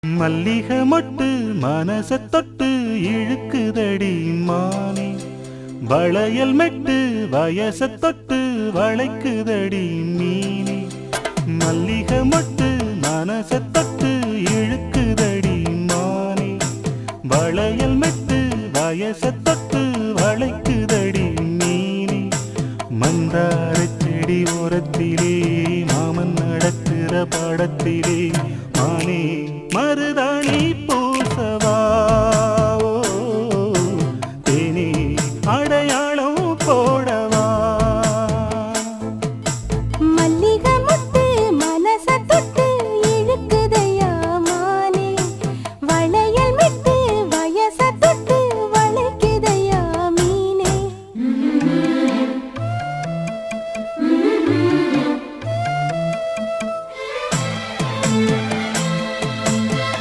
மல்லிகை மொட்டு மனச தொட்டு இழுக்குதடி மானே, வளையல் மெட்டு வயச தொட்டு வளைக்குதடி மீனே. மல்லிகை மொட்டு மனச தொட்டு இழுக்குதடி மானே, வளையல் மெட்டு வயச தொட்டு வளைக்குதடி மீனே. மந்தார செடி ஓரத்திலே மாமன் நடக்கிற படத்திலே